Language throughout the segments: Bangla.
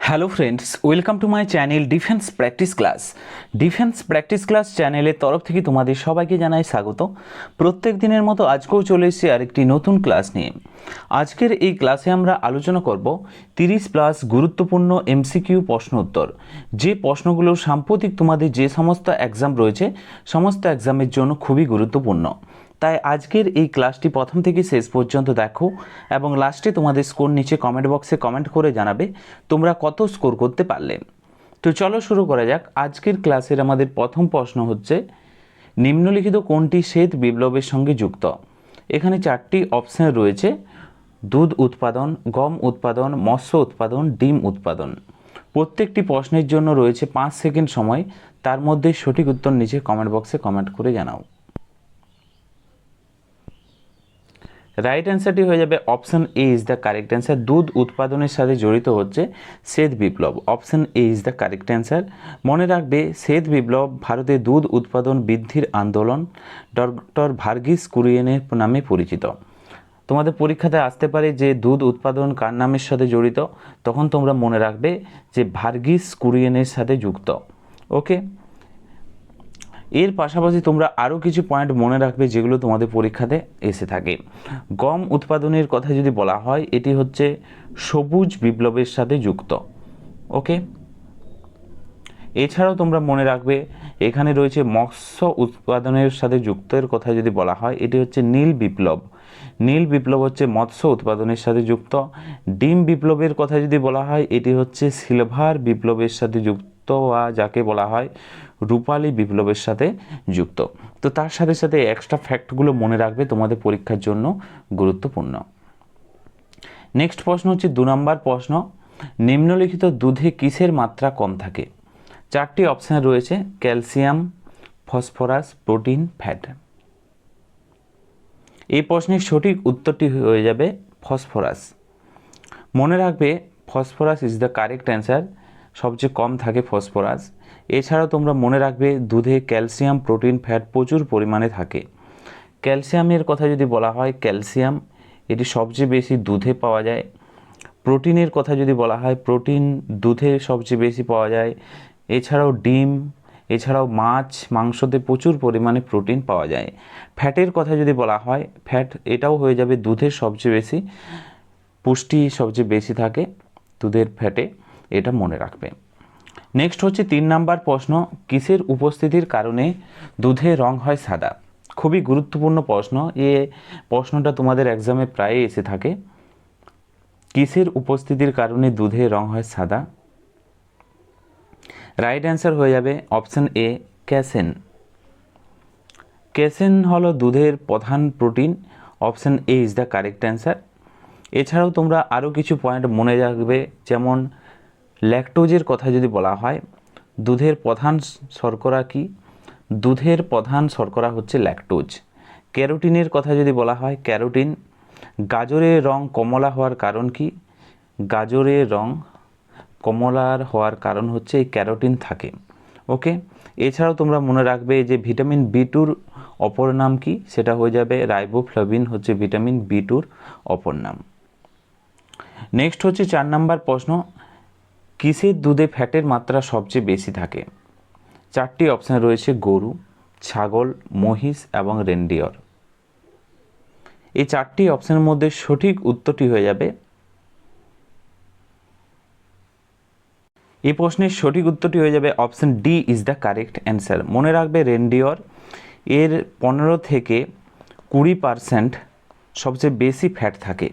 Hello friends, welcome to my channel defence practice class. Defence practice class চ্যানেলের তরফ থেকে তোমাদের সবাইকে জানাই স্বাগত। প্রত্যেক দিনের মতো আজকেও চলে এসেছি আরেকটি নতুন ক্লাস নিয়ে। আজকের এই ক্লাসে আমরা আলোচনা করব 30+ গুরুত্বপূর্ণ এমসিকিউ প্রশ্ন উত্তর, যে প্রশ্নগুলো সাম্প্রতিক তোমাদের যে সমস্ত এক্সাম রয়েছে সমস্ত এক্সামের জন্য খুবই গুরুত্বপূর্ণ। তাই আজকের এই ক্লাসটি প্রথম থেকে শেষ পর্যন্ত দেখো এবং লাস্টে তোমাদের স্কোর নিচে কমেন্ট বক্সে কমেন্ট করে জানাবে তোমরা কত স্কোর করতে পারলে। তো চলো শুরু করা যাক। আজকের ক্লাসের আমাদের প্রথম প্রশ্ন হচ্ছে, নিম্নলিখিত কোনটি শ্বেত বিপ্লবের সঙ্গে যুক্ত? এখানে চারটি অপশন রয়েছে: দুধ উৎপাদন, গম উৎপাদন, মৎস্য উৎপাদন, ডিম উৎপাদন। প্রত্যেকটি প্রশ্নের জন্য রয়েছে 5 সেকেন্ড সময়। তার মধ্যে সঠিক উত্তর নিচে কমেন্ট বক্সে কমেন্ট করে জানাও। রাইট অ্যান্সারটি হয়ে যাবে option A is the correct answer. দুধ উৎপাদনের সাথে জড়িত হচ্ছে শ্বেত বিপ্লব। Option A is the correct answer. মনে রাখবে, শ্বেত বিপ্লব ভারতে দুধ উৎপাদন বৃদ্ধির আন্দোলন ডক্টর ভার্গিস কুরিয়েনের নামে পরিচিত। তোমাদের পরীক্ষাতে আসতে পারে যে দুধ উৎপাদন কার নামের সাথে জড়িত, তখন তোমরা মনে রাখবে যে ভার্গিস কুরিয়েনের সাথে যুক্ত। ওকে, এর পাশাপাশি তোমরা আরও কিছু পয়েন্ট মনে রাখবে যেগুলো তোমাদের পরীক্ষাতে এসে থাকে। গম উৎপাদনের কথা যদি বলা হয়, এটি হচ্ছে সবুজ বিপ্লবের সাথে যুক্ত। ওকে, এছাড়াও তোমরা মনে রাখবে এখানে রয়েছে মৎস্য উৎপাদনের সাথে যুক্তের কথা যদি বলা হয়, এটি হচ্ছে নীল বিপ্লব। নীল বিপ্লব হচ্ছে মৎস্য উৎপাদনের সাথে যুক্ত। ডিম বিপ্লবের কথা যদি বলা হয়, এটি হচ্ছে সিলভার বিপ্লবের সাথে যুক্ত, বা যাকে বলা হয় রূপালী বিপ্লবের সাথে যুক্ত। তো তার সাথে সাথে এক্সট্রা ফ্যাক্টগুলো মনে রাখবে, তোমাদের পরীক্ষার জন্য গুরুত্বপূর্ণ। নেক্সট প্রশ্ন হচ্ছে 2 নম্বর প্রশ্ন, নিম্নলিখিত দুধে কিসের মাত্রা কম থাকে? চারটি অপশান রয়েছে: ক্যালসিয়াম, ফসফরাস, প্রোটিন, ফ্যাট। এই প্রশ্নের সঠিক উত্তরটি হয়ে যাবে ফসফরাস। মনে রাখবে, phosphorus is the correct answer. সবচেয়ে কম থাকে ফসফরাস। এছাড়াও তোমরা মনে রাখবে দুধে ক্যালসিয়াম, প্রোটিন, ফ্যাট প্রচুর পরিমাণে থাকে। ক্যালসিয়ামের কথা যদি বলা হয়, ক্যালসিয়াম এটি সবচেয়ে বেশি দুধে পাওয়া যায়। প্রোটিনের কথা যদি বলা হয়, প্রোটিন দুধে সবচেয়ে বেশি পাওয়া যায়। এছাড়াও ডিম, এছাড়াও মাছ মাংসতে প্রচুর পরিমাণে প্রোটিন পাওয়া যায়। ফ্যাটের কথা যদি বলা হয়, ফ্যাট এটাও হয়ে যাবে দুধের সবচেয়ে বেশি, পুষ্টি সবচেয়ে বেশি থাকে দুধের ফ্যাটে, এটা মনে রাখবে। নেক্সট হচ্ছে 3 নাম্বার প্রশ্ন, কিসের উপস্থিতির কারণে দুধের রং হয় সাদা? খুবই গুরুত্বপূর্ণ প্রশ্ন। প্রশ্নটা তোমাদের এক্সামে প্রায় এসে থাকে। কিসের উপস্থিতির কারণে দুধের রং হয় সাদা? রাইট অ্যান্সার হয়ে যাবে অপশন এ, ক্যাসেন। ক্যাসেন হলো দুধের প্রধান protein. Option A is the correct answer. এছাড়াও তোমরা আরও কিছু পয়েন্ট মনে রাখবে, যেমন ল্যাকটোজের কথা যদি বলা হয়, দুধের প্রধান শর্করা কি? দুধের প্রধান শর্করা হচ্ছে ল্যাকটোজ। ক্যারোটিনের কথা যদি বলা হয়, ক্যারোটিন। গাজরের রং কমলা হওয়ার কারণ কি? গাজরের রং কমলার হওয়ার কারণ হচ্ছে এই ক্যারোটিন থাকে। ওকে, এছাড়াও তোমরা মনে রাখবে যে ভিটামিন বি2 অপর নাম কি? সেটা হয়ে যাবে রাইবোফ্লাভিন, হচ্ছে ভিটামিন বি2 অপর নাম। নেক্সট হচ্ছে 4 নাম্বার প্রশ্ন, কিসের দুধে ফ্যাটের মাত্রা সবচেয়ে বেশি থাকে? চারটি অপশান রয়েছে: গরু, ছাগল, মহিষ এবং রেনডিয়র। এই চারটি অপশানের মধ্যে সঠিক উত্তরটি হয়ে যাবে, এই প্রশ্নের সঠিক উত্তরটি হয়ে যাবে option D is the correct answer. মনে রাখবে, রেনডিয়র এর 15 থেকে 20% সবচেয়ে বেশি ফ্যাট থাকে।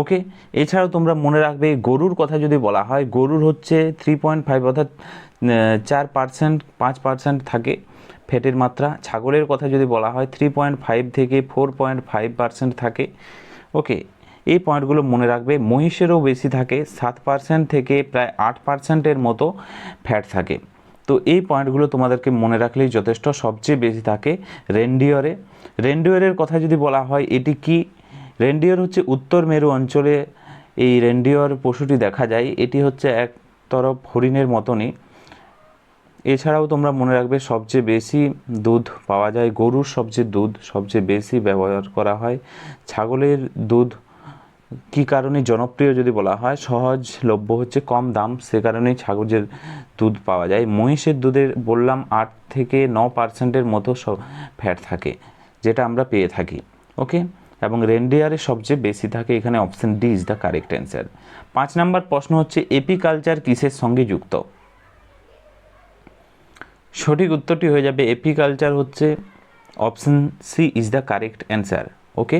ওকে, এছাড়াও তোমরা মনে রাখবে গরুর কথা যদি বলা হয়, গরুর হচ্ছে 3.5 অর্থাৎ 5% থাকে ফ্যাটের মাত্রা। ছাগলের কথা যদি বলা হয় 3.5 থেকে 4.5% থাকে। ওকে, এই পয়েন্টগুলো মনে রাখবে। মহিষেরও বেশি থাকে, 7% থেকে প্রায় 8%-এর মতো ফ্যাট থাকে। তো এই পয়েন্টগুলো তোমাদেরকে মনে রাখলেই যথেষ্ট। সবচেয়ে বেশি থাকে রেনডিয়রে। রেনডিয়রের কথা যদি বলা হয়, এটি কি? রেনডিয়র হচ্ছে উত্তর মেরু অঞ্চলে এই রেনডিয়র পশুটি দেখা যায়। এটি হচ্ছে এক তরফ হরিণের মতনই। এছাড়াও তোমরা মনে রাখবে সবচেয়ে বেশি দুধ পাওয়া যায় গরুর, সবচেয়ে বেশি ব্যবহার করা হয়। ছাগলের দুধ কী কারণে জনপ্রিয় যদি বলা হয়, সহজলভ্য হচ্ছে, কম দাম, সে কারণেই ছাগলের দুধ পাওয়া যায়। মহিষের দুধের বললাম 8 থেকে 9% মতো ফ্যাট থাকে, যেটা আমরা পেয়ে থাকি। ওকে, এবং রেনডিয়ারে সবচেয়ে বেশি থাকে। এখানে option D is the correct answer. 5 নম্বর প্রশ্ন হচ্ছে এপিকালচার কিসের সঙ্গে যুক্ত? সঠিক উত্তরটি হয়ে যাবে এপিকালচার হচ্ছে option C is the correct answer. Okay,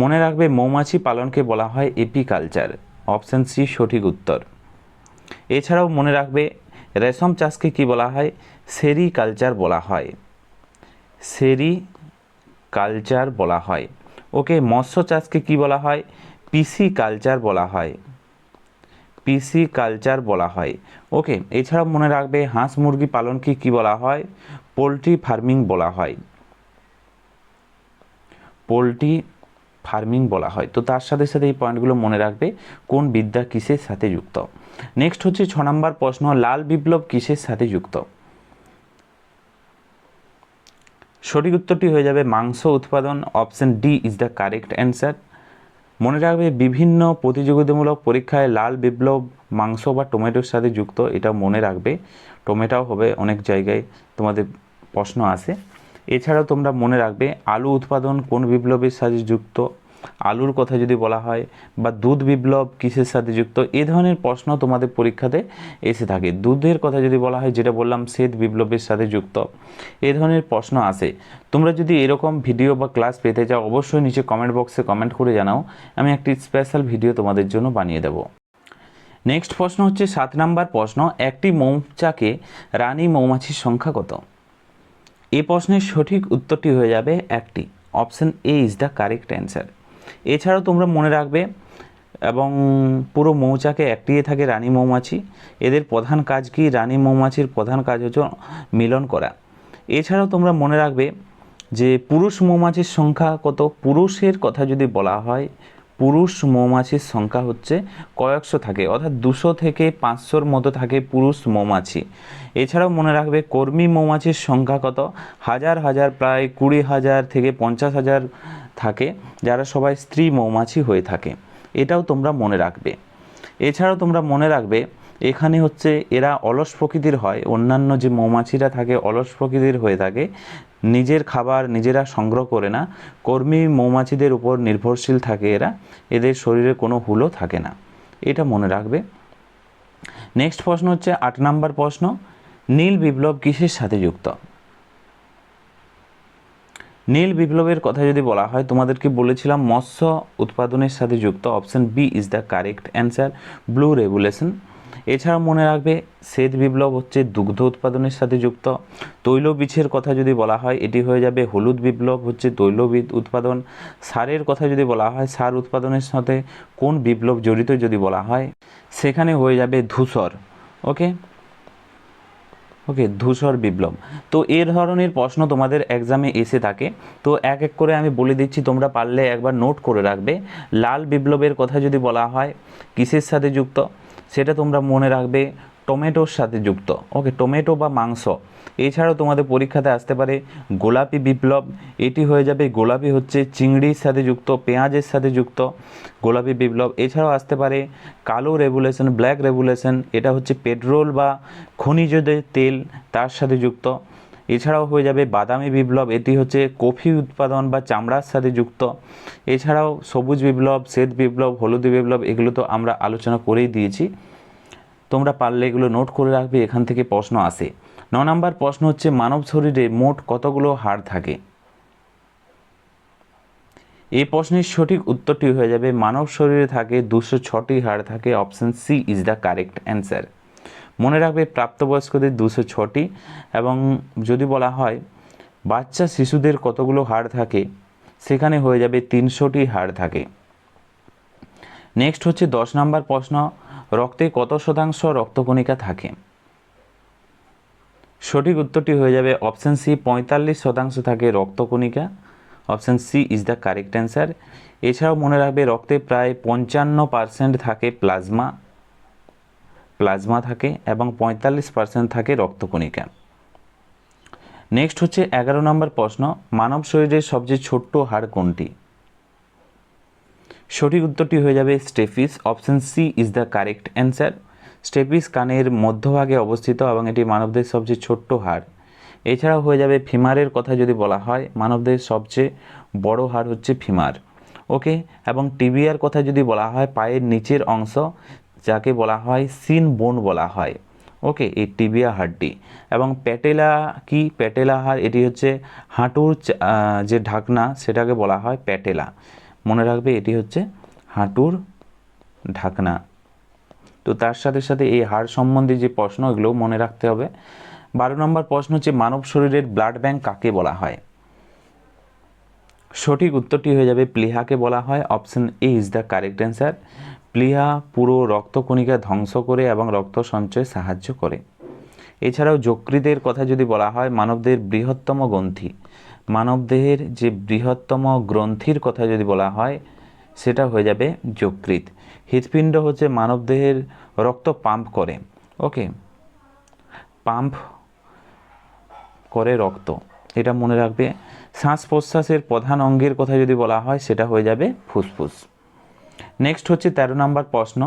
মনে রাখবে মৌমাছি পালনকে বলা হয় এপিকালচার, অপশন সি সঠিক উত্তর। এছাড়াও মনে রাখবে রেশম চাষকে কি বলা হয়? সেরিকালচার বলা হয়, সেরিকালচার বলা হয়। ওকে, মৎস্য চাষকে কি বলা হয়? পিসিকালচার বলা হয়, পিসিকালচার বলা হয়। ওকে, এছাড়াও মনে রাখবে হাঁস মুরগি পালনকে কি বলা হয়? পোলট্রি ফার্মিং বলা হয়, পোলট্রি ফার্মিং বলা হয়। তো তার সাথে সাথে এই পয়েন্টগুলো মনে রাখবে কোন বিদ্যা কিসের সাথে যুক্ত। নেক্সট হচ্ছে 6 নম্বর প্রশ্ন, লাল বিপ্লব কিসের সাথে যুক্ত? সঠিক উত্তরটি হয়ে যাবে মাংস উৎপাদন, option D is the correct answer. মনে রাখবে বিভিন্ন প্রতিযোগিতামূলক পরীক্ষায় লাল বিপ্লব মাংস বা টমেটোর সাথে যুক্ত, এটা মনে রাখবে। টমেটোও হবে, অনেক জায়গায় তোমাদের প্রশ্ন আসে। এছাড়াও তোমরা মনে রাখবে আলু উৎপাদন কোন বিপ্লবের সাথে যুক্ত? আলুর কথা যদি বলা হয়, বা দুধ বিপ্লব কিসের সাথে যুক্ত, এই ধরনের প্রশ্ন তোমাদের পরীক্ষাতে এসে থাকে। দুধের কথা যদি বলা হয়, যেটা বললাম শ্বেত বিপ্লবের সাথে যুক্ত, এই ধরনের প্রশ্ন আসে। তোমরা যদি এরকম ভিডিও বা ক্লাস পেতে চাও, অবশ্যই নিচে কমেন্ট বক্সে কমেন্ট করে জানাও, আমি একটি স্পেশাল ভিডিও তোমাদের জন্য বানিয়ে দেব। নেক্সট প্রশ্ন হচ্ছে 7 নম্বর প্রশ্ন, একটি মৌচাকে রানী মৌমাছির সংখ্যা কত? এই প্রশ্নের সঠিক উত্তরটি হয়ে যাবে একটি, option A is the correct answer. এছাড়াও তোমরা মনে রাখবে এবং পুরো মৌচাকে একটিয়ে থাকে রানী মৌমাছি। এদের প্রধান কাজ কি? রানী মৌমাছির প্রধান কাজ হচ্ছে মিলন করা। এছাড়াও তোমরা মনে রাখবে যে পুরুষ মৌমাছির সংখ্যা কত? পুরুষের কথা যদি বলা হয়, পুরুষ মৌমাছির সংখ্যা হচ্ছে কয়েকশো থাকে, অর্থাৎ 200 থেকে 500-র মতো থাকে পুরুষ মৌমাছি। এছাড়াও মনে রাখবে কর্মী মৌমাছির সংখ্যা কত? হাজার হাজার, প্রায় 20,000 থেকে 50,000 থাকে, যারা সবাই স্ত্রী মৌমাছি হয়ে থাকে। এটাও তোমরা মনে রাখবে। এছাড়াও তোমরা মনে রাখবে এখানে হচ্ছে এরা অলস প্রকৃতির হয়, অন্যান্য যে মৌমাছিরা থাকে অলস প্রকৃতির হয়ে থাকে, নিজের খাবার নিজেরা সংগ্রহ করে না, কর্মী মৌমাছিদের উপর নির্ভরশীল থাকে এরা, এদের শরীরে কোনো হুলও থাকে না, এটা মনে রাখবে। নেক্সট প্রশ্ন হচ্ছে 8 নম্বর প্রশ্ন, নীল বিপ্লব কিসের সাথে যুক্ত? নীল বিপ্লবের কথা যদি বলা হয়, তোমাদেরকে বলেছিলাম মৎস্য উৎপাদনের সাথে যুক্ত, option B is the correct answer, blue revolution. এছাড়াও মনে রাখবে শ্বেত বিপ্লব হচ্ছে দুগ্ধ উৎপাদনের সাথে যুক্ত। তৈলবীজের কথা যদি বলা হয়, এটি হয়ে যাবে হলুদ বিপ্লব হচ্ছে তৈলবীজ উৎপাদন। সারের কথা যদি বলা হয়, সার উৎপাদনের সাথে কোন বিপ্লব জড়িত যদি বলা হয়, সেখানে হয়ে যাবে ধূসর। ওকে, ধূসর বিপ্লব। তো এ ধরনের প্রশ্ন তোমাদের এক্সামে এসে থাকে। তো এক এক করে আমি বলে দিচ্ছি, তোমরা পারলে একবার নোট করে রাখবে। লাল বিপ্লবের কথা যদি বলা হয় কিসের সাথে যুক্ত, সেটা তোমরা মনে রাখবে টমেটোর সাথে যুক্ত। ওকে, টমেটো বা মাংস। এছাড়াও তোমাদের পরীক্ষাতে আসতে পারে গোলাপি বিপ্লব, এটি হয়ে যাবে গোলাপি হচ্ছে চিংড়ির সাথে যুক্ত, পেঁয়াজের সাথে যুক্ত গোলাপি বিপ্লব। এছাড়াও আসতে পারে কালো রেভুলেশন, ব্ল্যাক রেভুলেশন, এটা হচ্ছে পেট্রোল বা খনিজ তেল তার সাথে যুক্ত। এছাড়াও হয়ে যাবে বাদামি বিপ্লব, এটি হচ্ছে কফি উৎপাদন বা চামড়ার সাথে যুক্ত। এছাড়াও সবুজ বিপ্লব, শ্বেত বিপ্লব, হলুদ বিপ্লব, এগুলো তো আমরা আলোচনা করেই দিয়েছি, তোমরা পারলে এগুলো নোট করে রাখবে, এখান থেকে প্রশ্ন আসে। 9 নম্বর প্রশ্ন হচ্ছে মানব শরীরে মোট কতগুলো হাড় থাকে? এই প্রশ্নের সঠিক উত্তরটি হয়ে যাবে মানব শরীরে থাকে 206টি হাড় থাকে, option C is the correct answer. মনে রাখবে প্রাপ্তবয়স্কদের 206টি, এবং যদি বলা হয় বাচ্চা শিশুদের কতগুলো হাড় থাকে, সেখানে হয়ে যাবে 300টি হাড় থাকে। নেক্সট হচ্ছে 10 নম্বর প্রশ্ন, রক্তে কত শতাংশ রক্তকণিকা থাকে? সঠিক উত্তরটি হয়ে যাবে অপশন সি 45% থাকে রক্তকণিকা, option C is the correct answer. এছাড়াও মনে রাখবে রক্তে প্রায় 55% থাকে প্লাজমা থাকে, এবং 45% থাকে রক্তকণিকা। নেক্সট হচ্ছে 11 নম্বর প্রশ্ন, মানব শরীরের সবচেয়ে ছোট্ট হাড় কোনটি? সঠিক উত্তরটি হয়ে যাবে stapes. Option C is the correct answer. Stapes কানের মধ্যভাগে অবস্থিত এবং এটি মানবদেহের সবচেয়ে ছোট্ট হাড়। এছাড়াও হয়ে যাবে ফিমারের কথা যদি বলা হয়, মানবদেহের সবচেয়ে বড় হাড় হচ্ছে ফিমার। ওকে, এবং টিবিয়ার কথা যদি বলা হয়, পায়ের নিচের অংশ যাকে বলা হয় সিন বোন বলা হয়। ওকে, এই টিবিয়া হাড়টি। এবং প্যাটেলা কি? প্যাটেলা হাড়, এটি হচ্ছে হাঁটুর যে ঢাকনা সেটাকে বলা হয় প্যাটেলা। মনে রাখবে এটি হচ্ছে হাঁটুর ঢাকনা। তো তার সাথে সাথে এই হাড় সম্বন্ধে যে প্রশ্ন, এগুলো মনে রাখতে হবে। 12 নম্বর প্রশ্ন হচ্ছে মানব শরীরের ব্লাড ব্যাংক কাকে বলা হয়? সঠিক উত্তরটি হয়ে যাবে প্লীহাকে বলা হয়। Option A is the correct answer. প্লীহা পুরো রক্তকণিকা ধ্বংস করে এবং রক্ত সঞ্চয়ে সাহায্য করে। এছাড়াও যকৃতের কথা যদি বলা হয়, মানবদেহের বৃহত্তম গ্রন্থি, মানবদেহের যে বৃহত্তম গ্রন্থির কথা যদি বলা হয় সেটা হয়ে যাবে যকৃৎ। হৃৎপিণ্ড হচ্ছে মানবদেহের রক্ত পাম্প করে। ওকে, পাম্প করে রক্ত, এটা মনে রাখবে। শ্বাস প্রশ্বাসের প্রধান অঙ্গের কথা যদি বলা হয় সেটা হয়ে যাবে ফুসফুস। নেক্সট হচ্ছে 13 নম্বর প্রশ্ন,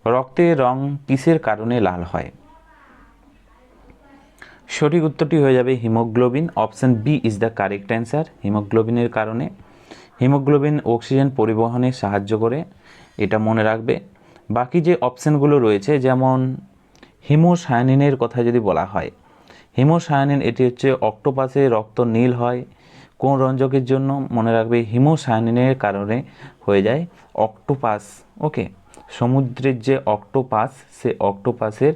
রক্তের রং কিসের কারণে লাল হয়? সঠিক উত্তরটি হয়ে যাবে haemoglobin. Option B is the correct answer. হিমোগ্লোবিনের কারণে। হিমোগ্লোবিন অক্সিজেন পরিবহনে সাহায্য করে, এটা মনে রাখবে। বাকি যে অপশানগুলো রয়েছে, যেমন হিমোসায়ানিনের কথা যদি বলা হয়, হিমোসায়ানিন এটি হচ্ছে অক্টোপাসে রক্ত নীল হয় কোন রঞ্জকের জন্য? মনে রাখবে হিমোসায়ানিনের কারণে হয়ে যায় অক্টোপাস। ওকে, সমুদ্রের যে অক্টোপাস, সে অক্টোপাসের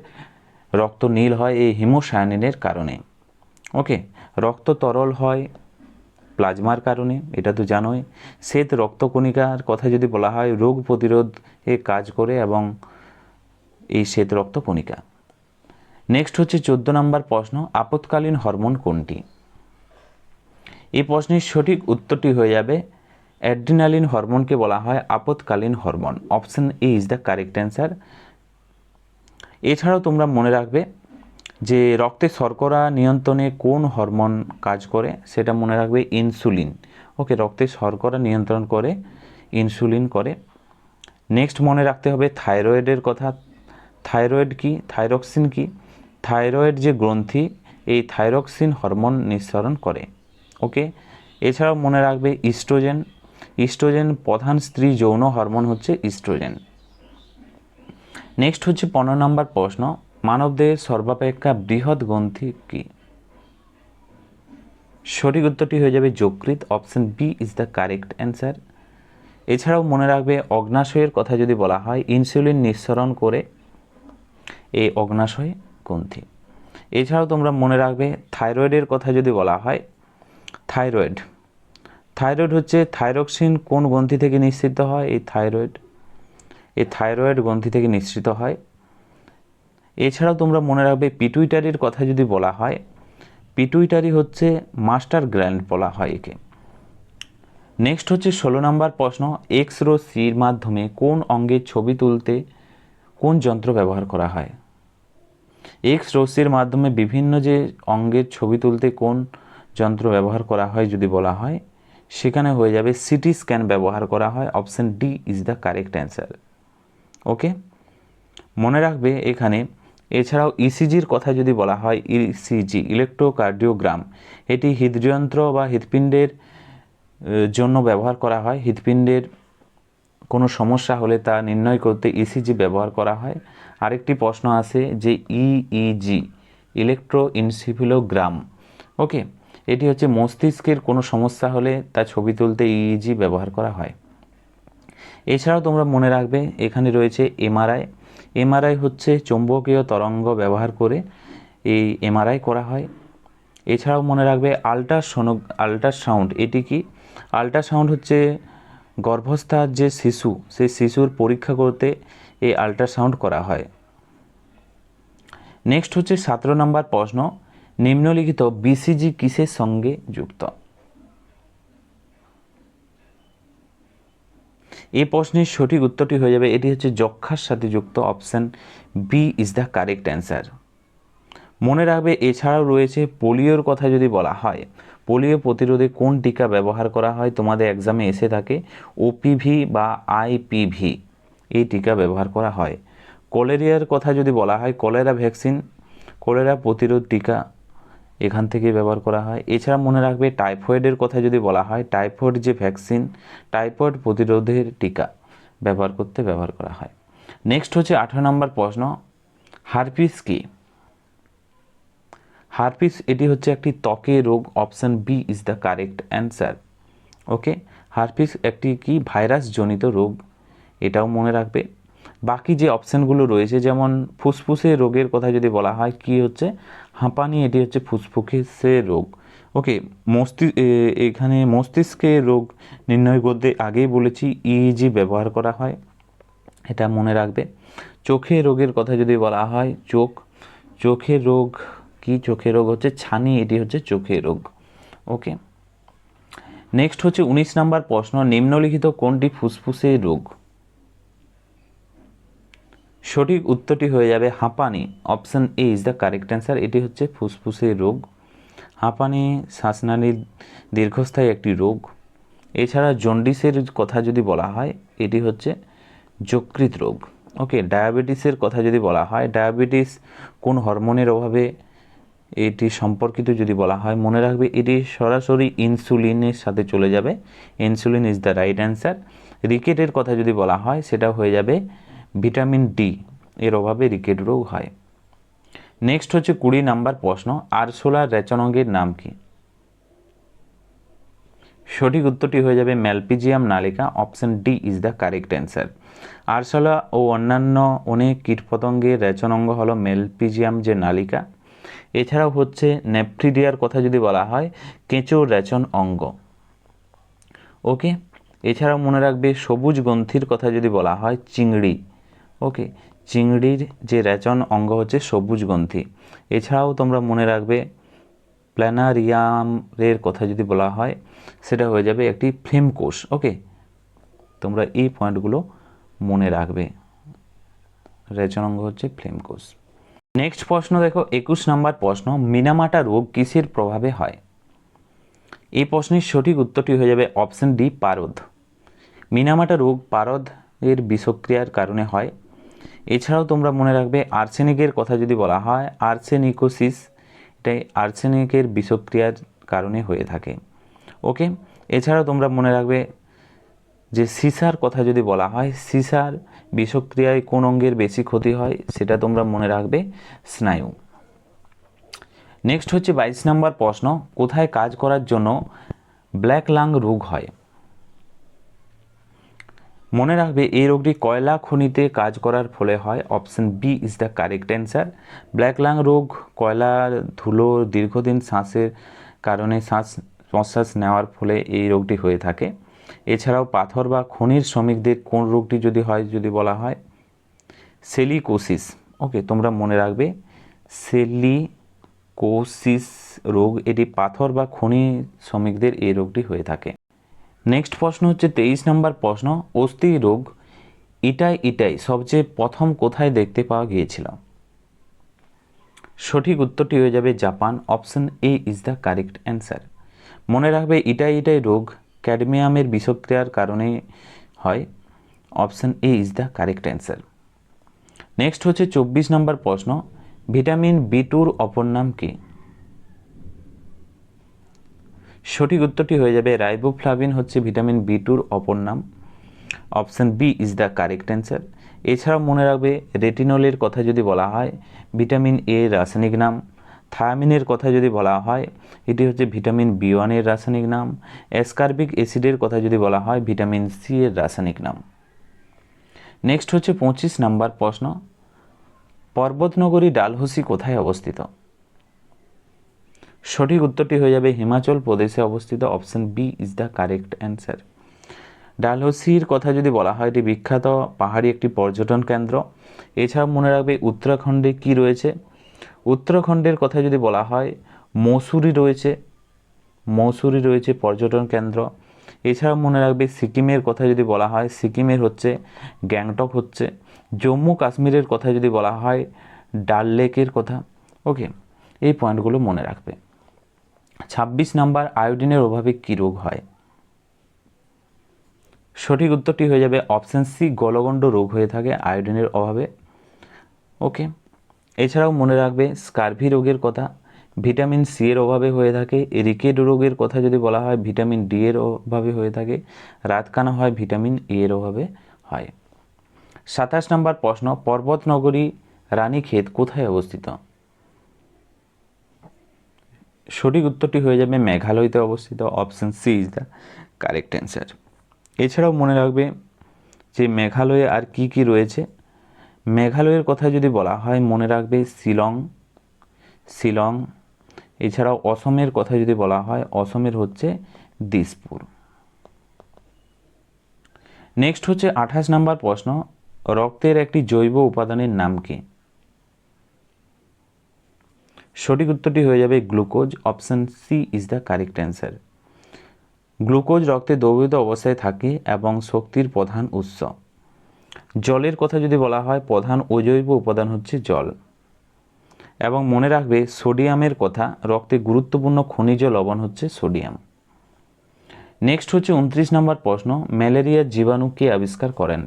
রক্ত নীল হয় এই হিমোসায়ানিনের কারণে। ওকে, রক্ত তরল হয় প্লাজমার কারণে, এটা তো জানোই। শ্বেত রক্তকণিকার কথা যদি বলা হয়, রোগ প্রতিরোধে কাজ করে এবং এই শ্বেত রক্তকণিকা। নেক্সট হচ্ছে 14 নম্বর প্রশ্ন, আপৎকালীন হরমোন কোনটি? এই প্রশ্নের সঠিক উত্তরটি হয়ে যাবে অ্যাড্রিনালিন হরমোনকে বলা হয় আপৎকালীন hormone. Option A is the correct answer. এছাড়াও তোমরা মনে রাখবে যে রক্তে শর্করা নিয়ন্ত্রণে কোন হরমোন কাজ করে, সেটা মনে রাখবে ইনসুলিন। ওকে, রক্তে শর্করা নিয়ন্ত্রণ করে ইনসুলিন করে। নেক্সট মনে রাখতে হবে থাইরয়েডের কথা। থাইরয়েড কি? থাইরক্সিন কি? থাইরয়েড যে গ্রন্থি, এই থাইরক্সিন হরমোন নিঃসরণ করে। ওকে, এছাড়াও মনে রাখবে ইস্ট্রোজেন। ইস্ট্রোজেন প্রধান স্ত্রী যৌন হরমোন হচ্ছে ইস্ট্রোজেন। নেক্সট হচ্ছে 15 নম্বর প্রশ্ন, মানবদেহের সর্বাপেক্ষা বৃহৎ গ্রন্থি কি? সঠিক উত্তরটি হয়ে যাবে যকৃৎ। Option B is the correct answer. এছাড়াও মনে রাখবে অগ্নাশয়ের কথা যদি বলা হয়, ইনসুলিন নিঃসরণ করে এই অগ্নাশয় গ্রন্থি। এছাড়াও তোমরা মনে রাখবে থাইরয়েডের কথা যদি বলা হয়, থাইরয়েড, থাইরয়েড হচ্ছে থাইরক্সিন কোন গ্রন্থি থেকে নিঃসৃত হয়? এই থাইরয়েড, এই থাইরয়েড গ্রন্থি থেকে নিঃসৃত হয়। এছাড়াও তোমরা মনে রাখবে পিটুইটারির কথা যদি বলা হয়, পিটুইটারি হচ্ছে মাস্টার গ্ল্যান্ড বলা হয় একে। নেক্সট হচ্ছে 16 নম্বর প্রশ্ন, এক্স রশ্মির মাধ্যমে কোন অঙ্গের ছবি তুলতে কোন যন্ত্র ব্যবহার করা হয়? এক্স রশ্মির মাধ্যমে বিভিন্ন যে অঙ্গের ছবি তুলতে কোন যন্ত্র ব্যবহার করা হয় যদি বলা হয়, সেখানে হয়ে যাবে সিটি স্ক্যান ব্যবহার করা হয়। Option D is the correct answer. Okay, মনে রাখবে এখানে। এছাড়াও ইসিজির কথা যদি বলা হয়, ইসিজি ইলেকট্রোকার্ডিওগ্রাম, এটি হৃদযন্ত্র বা হৃৎপিণ্ডের জন্য ব্যবহার করা হয়। হৃৎপিণ্ডের কোনো সমস্যা হলে তা নির্ণয় করতে ইসিজি ব্যবহার করা হয়। আরেকটি প্রশ্ন আছে যে ইইজি ইলেকট্রোএনসেফালোগ্রাম। ওকে, এটি হচ্ছে মস্তিষ্কের কোনো সমস্যা হলে তা ছবি তুলতে ইইজি ব্যবহার করা হয়। এছাড়াও তোমরা মনে রাখবে এখানে রয়েছে এমআরআই। এমআরআই হচ্ছে চৌম্বকীয় তরঙ্গ ব্যবহার করে এই এমআরআই করা হয়। এছাড়াও মনে রাখবে আল্ট্রাসাউন্ড, এটি কি? আল্ট্রাসাউন্ড হচ্ছে গর্ভস্থার যে শিশু, সেই শিশুর পরীক্ষা করতে এই আল্ট্রাসাউন্ড করা হয়। নেক্সট হচ্ছে 17 নম্বর প্রশ্ন, নিম্নলিখিত বিসিজি কিসের সঙ্গে যুক্ত? এই প্রশ্নের সঠিক উত্তরটি হয়ে যাবে এটি হচ্ছে যক্ষার সাথে যুক্ত। Option B is the correct answer. মনে রাখবে এছাড়াও রয়েছে পোলিওর কথা যদি বলা হয়, পোলিও প্রতিরোধে কোন টিকা ব্যবহার করা হয়? তোমাদের এক্সামে এসে থাকে ওপিভি বা আইপিভি, এই টিকা ব্যবহার করা হয়। কলেরিয়ার কথা যদি বলা হয়, কলেরা ভ্যাকসিন, কলেরা প্রতিরোধ টিকা এখান থেকে ব্যবহার করা হয়। এছাড়া মনে রাখবে টাইফয়েডের কথা যদি বলা হয়, টাইফয়েড যে ভ্যাকসিন, টাইফয়েড প্রতিরোধের টিকা ব্যবহার করা হয়। নেক্সট হচ্ছে 18 নম্বর প্রশ্ন, হারপিস কি? হারপিস এটি হচ্ছে একটি ত্বকের রোগ, option B is the correct answer. Okay, herpes একটি কি ভাইরাস জনিত রোগ, এটাও মনে রাখবে। বাকি যে অপশানগুলো রয়েছে, যেমন ফুসফুসের রোগের কথা যদি বলা হয়, কি হচ্ছে হাঁপানি, এটি হচ্ছে ফুসফুসের রোগ। ওকে, এখানে মস্তিষ্কের রোগ নির্ণয় করতে আগেই বলেছি ইইজি ব্যবহার করা হয়, এটা মনে রাখবে। চোখের রোগের কথা যদি বলা হয়, চোখের রোগ কি? চোখের রোগ হচ্ছে ছানি, এটি হচ্ছে চোখের রোগ। ওকে, নেক্সট হচ্ছে 19 নম্বর প্রশ্ন, নিম্নলিখিত কোনটি ফুসফুসের রোগ? সঠিক উত্তরটি হয়ে যাবে হাঁপানি, option A is the correct answer. এটি হচ্ছে ফুসফুসের রোগ। হাঁপানি শ্বাসনালীর দীর্ঘস্থায়ী একটি রোগ। এছাড়া জন্ডিসের কথা যদি বলা হয়, এটি হচ্ছে যকৃৎ রোগ। ওকে, ডায়াবেটিসের কথা যদি বলা হয়, ডায়াবেটিস কোন হরমোনের অভাবে এটি সম্পর্কিত যদি বলা হয়, মনে রাখবে এটি সরাসরি ইনসুলিনের সাথে চলে যাবে, insulin is the right answer. রিকেটের কথা যদি বলা হয়, সেটা হয়ে যাবে ভিটামিন ডি এর অভাবে রিকেট রোগ হয়। নেক্সট হচ্ছে 20 নম্বর প্রশ্ন, আরশোলার রেচনঙ্গের নাম কি? সঠিক উত্তরটি হয়ে যাবে ম্যালপিজিয়াম নালিকা, option D is the correct answer. আরশোলা ও অন্যান্য অনেক কীটপতঙ্গের রেচনাঙ্গ হলো ম্যালপিজিয়াম যে নালিকা। এছাড়াও হচ্ছে নেফ্রিডিয়ার কথা যদি বলা হয়, কেঁচোর রেচন অঙ্গ। ওকে, এছাড়াও মনে রাখবে সবুজ গ্রন্থির কথা যদি বলা হয়, চিংড়ি। ওকে, চিংড়ির যে রেচন অঙ্গ হচ্ছে সবুজ গ্রন্থি। এছাড়াও তোমরা মনে রাখবে প্ল্যানারিয়ামের কথা যদি বলা হয়, সেটা হয়ে যাবে একটি ফ্লেম কোষ। ওকে, তোমরা এই পয়েন্টগুলো মনে রাখবে, রেচন অঙ্গ হচ্ছে ফ্লেম কোষ। নেক্সট প্রশ্ন দেখো, 21 নম্বর প্রশ্ন, মিনামাটা রোগ কিসের প্রভাবে হয়? এই প্রশ্নের সঠিক উত্তরটি হয়ে যাবে অপশন ডি, পারদ। মিনামাটা রোগ পারদ এর বিষক্রিয়ার কারণে হয়। এছাড়াও তোমরা মনে রাখবে আর্সেনিকের কথা যদি বলা হয়, আর্সেনিকোসিস, এটাই আর্সেনিকের বিষক্রিয়ার কারণে হয়ে থাকে। ওকে, এছাড়াও তোমরা মনে রাখবে যে সিসার কথা যদি বলা হয়, সিসার বিষক্রিয়ায় কোন অঙ্গের বেশি ক্ষতি হয়, সেটা তোমরা মনে রাখবে স্নায়ু। নেক্সট হচ্ছে 22 নম্বর প্রশ্ন, কোথায় কাজ করার জন্য ব্ল্যাক লাং রোগ হয়? মনে রাখবে এই রোগটি কয়লা খনিতে কাজ করার ফলে হয়, option B is the correct answer. Black lung রোগ কয়লার ধুলো দীর্ঘদিন শ্বাসের কারণে শ্বাস প্রশ্বাস নেওয়ার ফলে এই রোগটি হয়ে থাকে। এছাড়াও পাথর বা খনির শ্রমিকদের কোন রোগটি যদি হয় যদি বলা হয়, সেলিকোসিস। ওকে, তোমরা মনে রাখবে সেলিকোসিস রোগ, এটি পাথর বা খনি শ্রমিকদের এই রোগটি হয়ে থাকে। নেক্সট প্রশ্ন হচ্ছে 23 নম্বর প্রশ্ন, অস্থি রোগ ইটাই সবচেয়ে প্রথম কোথায় দেখতে পাওয়া গিয়েছিল? সঠিক উত্তরটি হয়ে যাবে Japan, option A is the correct answer. মনে রাখবে ইটাই রোগ ক্যাডমিয়ামের বিষক্রিয়ার কারণে হয়, option A is the correct answer. Next হচ্ছে 24 নম্বর প্রশ্ন, ভিটামিন বি2 অপর নাম কি? সঠিক উত্তরটি হয়ে যাবে রাইবোফ্লাভিন হচ্ছে ভিটামিন বি2 অপর নাম, option B is the correct answer. এছাড়াও মনে রাখবে রেটিনলের কথা যদি বলা হয়, ভিটামিন এ রাসায়নিক নাম। থায়ামিনের কথা যদি বলা হয়, এটি হচ্ছে ভিটামিন বি1 এর রাসায়নিক নাম। অ্যাসকার্বিক অ্যাসিডের কথা যদি বলা হয়, ভিটামিন সি এর রাসায়নিক নাম। নেক্সট হচ্ছে 25 নম্বর প্রশ্ন, পর্বতনগরী ডালহৌসি কোথায় অবস্থিত? সঠিক উত্তরটি হয়ে যাবে হিমাচল প্রদেশে অবস্থিত, option B is the correct answer. ডালহৌসির কথা যদি বলা হয়, এটি বিখ্যাত পাহাড়ি একটি পর্যটন কেন্দ্র। এছাড়াও মনে রাখবে উত্তরাখণ্ডে কি রয়েছে, উত্তরাখণ্ডের কথা যদি বলা হয়, মৌসুরি রয়েছে পর্যটন কেন্দ্র। এছাড়াও মনে রাখবে সিকিমের কথা যদি বলা হয়, সিকিমের হচ্ছে গ্যাংটক হচ্ছে। জম্মু কাশ্মীরের কথা যদি বলা হয়, ডাল লেকের কথা। ওকে, এই পয়েন্টগুলো মনে রাখবে। 26 নাম্বার, আয়োডিনের অভাবে কী রোগ হয়? সঠিক উত্তরটি হয়ে যাবে অপশান সি, গলগণ্ড রোগ হয়ে থাকে আয়োডিনের অভাবে। ওকে, এছাড়াও মনে রাখবে স্কারভি রোগের কথা ভিটামিন সি এর অভাবে হয়ে থাকে, রিকেট রোগের কথা যদি বলা হয় ভিটামিন ডি এর অভাবে হয়ে থাকে, রাতকানা হয় ভিটামিন ই এর অভাবে হয়। 27 নম্বর প্রশ্ন, পর্বতনগরী রানীক্ষেত কোথায় অবস্থিত? সঠিক উত্তরটি হয়ে যাবে মেঘালয়তে অবস্থিত, option C is the correct answer. এছাড়াও মনে রাখবে যে মেঘালয়ে আর কি কি রয়েছে। মেঘালয়ের কথা যদি বলা হয় মনে রাখবে শিলং। এছাড়াও অসমের কথা যদি বলা হয় অসমের হচ্ছে দিসপুর। নেক্সট হচ্ছে 28 নম্বর প্রশ্ন, রক্তের একটি জৈব উপাদানের নাম কি? সঠিক উত্তরটি হয়ে যাবে glucose, option C is the correct answer. Glucose রক্তে দ্রবীভূত অবস্থায় থাকে এবং শক্তির প্রধান উৎস। জলের কথা যদি বলা হয় প্রধান অজৈব উপাদান হচ্ছে জল। এবং মনে রাখবে সোডিয়ামের কথা, রক্তে গুরুত্বপূর্ণ খনিজ লবণ হচ্ছে সোডিয়াম। নেক্সট হচ্ছে 29 নম্বর প্রশ্ন, ম্যালেরিয়ার জীবাণু কে আবিষ্কার করেন?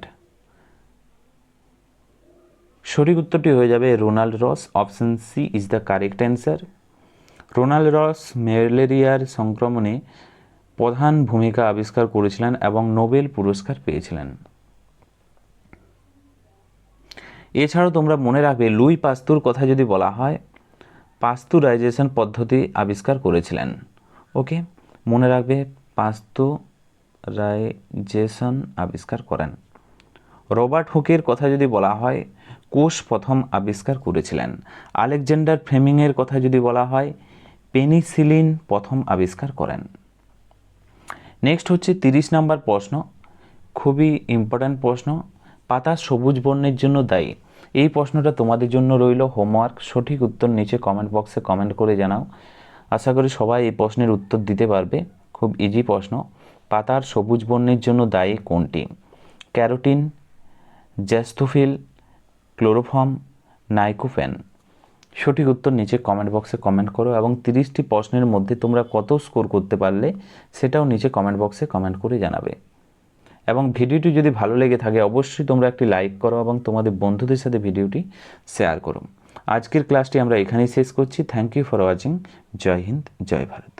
সঠিক উত্তরটি হয়ে যাবে Ronald Ross, option C is the correct answer. Ronald Ross ম্যালেরিয়ার সংক্রমণে প্রধান ভূমিকা আবিষ্কার করেছিলেন এবং নোবেল পুরস্কার পেয়েছিলেন। এছাড়াও তোমরা মনে রাখবে লুই পাস্তুর কথা যদি বলা হয় পাস্তুরাইজেশন পদ্ধতি আবিষ্কার করেছিলেন। ওকে, মনে রাখবে পাস্তুরাইজেশন আবিষ্কার করেন। রবার্ট হুকের কথা যদি বলা হয় কোষ প্রথম আবিষ্কার করেছিলেন। আলেকজান্ডার ফ্লেমিংয়ের কথা যদি বলা হয় পেনিসিলিন প্রথম আবিষ্কার করেন। নেক্সট হচ্ছে 30 নম্বর প্রশ্ন, খুবই ইম্পর্ট্যান্ট প্রশ্ন, পাতা সবুজ বর্ণের জন্য দায়ী। এই প্রশ্নটা তোমাদের জন্য রইল হোমওয়ার্ক। সঠিক উত্তর নিচে কমেন্ট বক্সে কমেন্ট করে জানাও। আশা করি সবাই এই প্রশ্নের উত্তর দিতে পারবে। খুব ইজি প্রশ্ন। পাতার সবুজ বর্ণের জন্য দায়ী কোনটি? Carotene, xanthophyll, chloroform, lycopene. সঠিক উত্তর নিচে কমেন্ট বক্সে কমেন্ট করো এবং 30টি প্রশ্নের মধ্যে তোমরা কত স্কোর করতে পারলে সেটাও নিচে কমেন্ট বক্সে কমেন্ট করে জানাবে। এবং ভিডিওটি যদি ভালো লেগে থাকে অবশ্যই তোমরা একটি লাইক করো এবং তোমাদের বন্ধুদের সাথে ভিডিওটি শেয়ার করো। আজকের ক্লাসটি আমরা এখানেই শেষ করছি। Thank you for watching. জয় হিন্দ, জয় ভারত।